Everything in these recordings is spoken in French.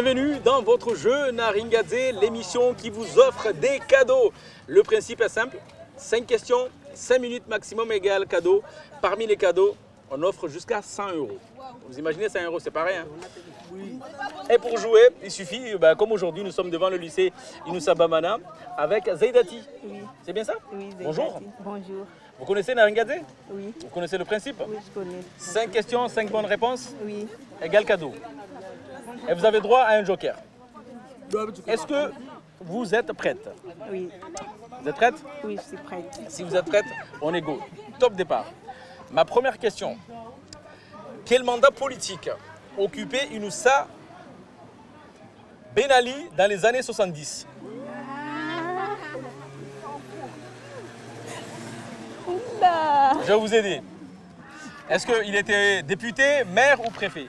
Bienvenue dans votre jeu Naringadze, l'émission qui vous offre des cadeaux. Le principe est simple, 5 questions, 5 minutes maximum égale cadeau. Parmi les cadeaux, on offre jusqu'à 100 €. Vous imaginez 100 €, c'est pareil, hein? Oui. Et pour jouer, il suffit, comme aujourd'hui, nous sommes devant le lycée Inoussa Bamana avec Zaidati. Oui. C'est bien ça? Oui, Zaidati. Bonjour. Bonjour. Vous connaissez Naringadze? Oui. Vous connaissez le principe? Oui, je connais. 5 questions, 5 bonnes réponses, Oui. égale cadeau. Et vous avez droit à un joker. Est-ce que vous êtes prête? Oui. Vous êtes prête? Oui, je suis prête. Si vous êtes prête, on est go. Top départ. Ma première question. Quel mandat politique occupait Inoussa Ben Ali dans les années 70? Oula. Je vais vous aider. Est-ce qu'il était député, maire ou préfet?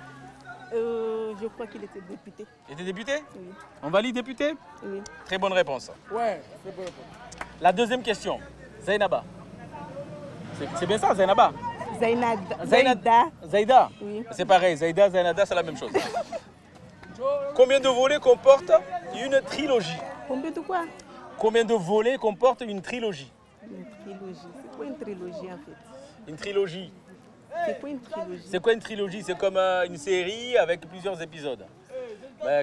Je crois qu'il était député. Il était député? Oui. On valide député? Oui. Très bonne réponse. Ouais, c'est bon. La deuxième question. Zainaba. C'est bien ça, Zainaba? Zaida. Zaida. Oui. C'est pareil, Zaida, Zainada, c'est la même chose. Combien de volets comporte une trilogie? Combien de quoi? Combien de volets comporte une trilogie? Une trilogie. C'est quoi une trilogie en fait? Une trilogie. C'est quoi une trilogie? C'est quoi une trilogie? C'est comme une série avec plusieurs épisodes.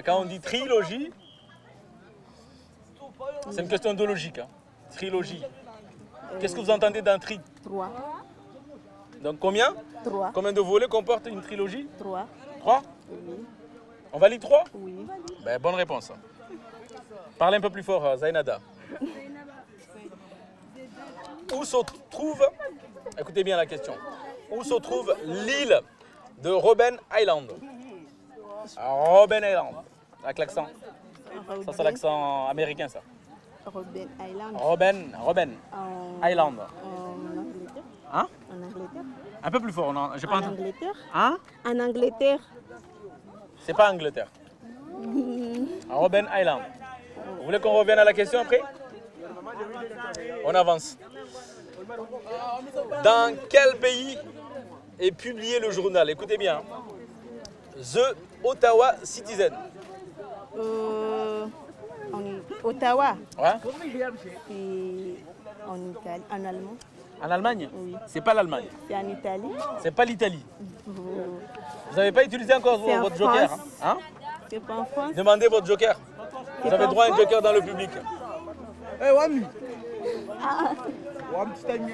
Quand on dit trilogie, c'est une question de logique. Hein. Trilogie. Qu'est-ce que vous entendez dans tri? 3. Donc combien? 3. Combien de volets comporte une trilogie? 3. 3? Oui. On valide 3? Oui. Bonne réponse. Parlez un peu plus fort, Zainada. Où se trouve, écoutez bien la question, où se trouve l'île de Robben Island? Robben Island, avec l'accent. Ça c'est l'accent américain ça. Robben Island. Robben Island. En Angleterre. Hein? En Angleterre. Un peu plus fort, j'ai pas En entendu. Angleterre. Hein? En Angleterre. C'est pas Angleterre. Robben Island. Vous voulez qu'on revienne à la question après? On avance. Dans quel pays est publié le journal? Écoutez bien. The Ottawa Citizen. En Ottawa. Ouais. Et en Italie. En allemand. En Allemagne? Oui. C'est pas l'Allemagne. C'est en Italie. C'est pas l'Italie. Vous- Vous n'avez pas utilisé encore C'est en votre joker. France. Hein? C'est pas en France. Demandez votre joker. Vous avez pas droit à un en joker dans le public. Eh, Wami. Wami, tu t'as mis.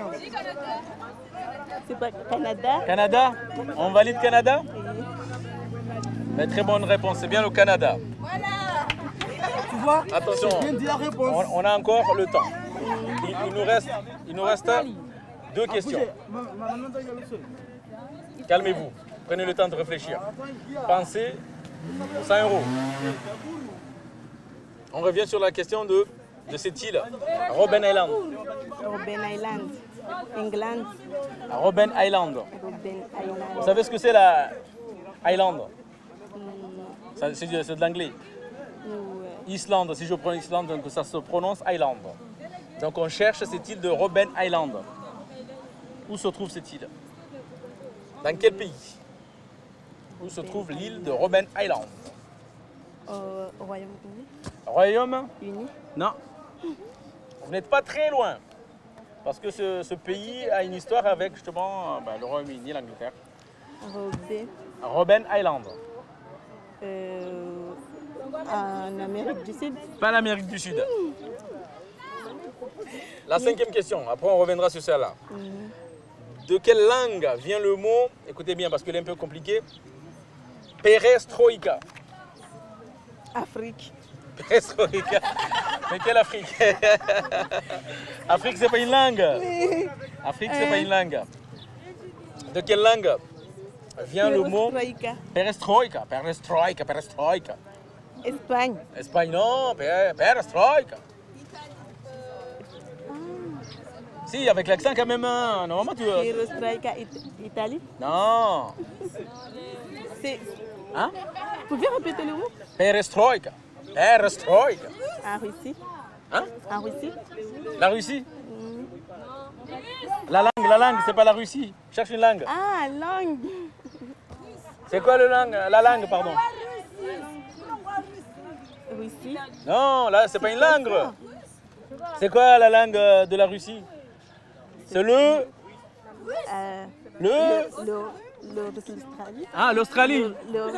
C'est pas Canada. Canada? On valide Canada? Oui. Très bonne réponse. C'est bien le Canada. Tu vois? Attention. Je viens de dire la réponse. On a encore le temps. Il nous reste 2 questions. Calmez-vous. Prenez le temps de réfléchir. Pensez 100 €. On revient sur la question de cette île, Robben Island. Robben Island. England. Robben Island. Robben Island. Vous savez ce que c'est la Island? C'est de l'anglais. Islande, si je prends Islande, donc ça se prononce Island. Donc on cherche cette île de Robben Island. Où se trouve cette île? Dans quel pays? Où se trouve l'île de Robben Island? Au Royaume-Uni. Royaume? Uni. Non. Vous n'êtes pas très loin. Parce que ce pays a une histoire avec justement le Royaume-Uni, l'Angleterre. Robben Island. En Amérique du Sud. Pas l'Amérique du Sud. La 5e question, après on reviendra sur celle-là. De quelle langue vient le mot, écoutez bien parce qu'il est un peu compliqué, perestroïka? Afrique. Perestroïka. Mais quelle Afrique? Afrique, c'est pas une langue. Afrique, c'est pas une langue. De quelle langue vient le mot Perestroïka. perestroïka? Espagne. Espagne, non, perestroïka. Si, avec l'accent quand même. Hein. Normalement, tu. Perestroïka, Italie. Non. C'est. Hein? Vous pouvez répéter le mot? Perestroïka. Perestroïka. En Russie. Hein? En Russie. La Russie? La langue, c'est pas la Russie. Cherche une langue. Ah, langue. C'est quoi la langue, pardon? Russie. Non, là, c'est pas une langue. C'est quoi la langue de la Russie? C'est le L'Australie. Ah, l'Australie. Le-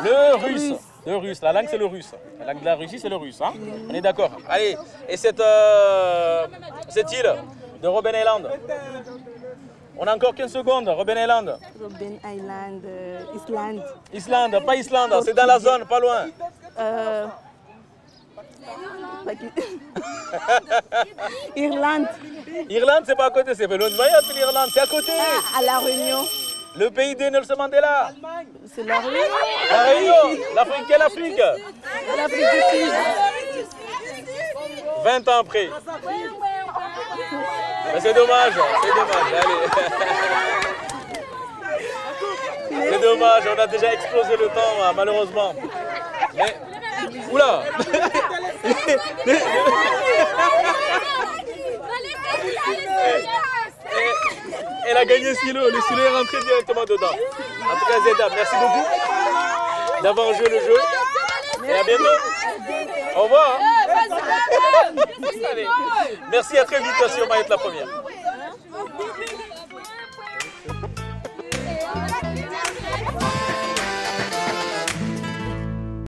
Le russe. Le russe. La langue, c'est le russe. La langue de la Russie, c'est le russe. Hein? On est d'accord. Allez, et cette île de Robben Island. On a encore 15 secondes. Robben Island. Robben Island, Islande. Islande, pas Islande. C'est dans la zone, pas loin. Irlande. Irlande, c'est pas à côté. C'est Mayotte, l'Irlande. C'est à côté. À La Réunion. Le pays de Nelson Mandela. C'est La Réunion. La Réunion. L'Afrique, quelle Afrique? L'Afrique du Sud. 20 ans après. Mais c'est dommage. C'est dommage. Allez. C'est dommage. On a déjà explosé le temps, malheureusement. Mais. Oula. Elle a gagné Silo. Le Silo est rentré directement dedans. En tout cas, Zeda, merci beaucoup d'avoir joué le jeu. Et à bientôt. Au revoir. Allez. Merci, à très vite sur Mayotte la première.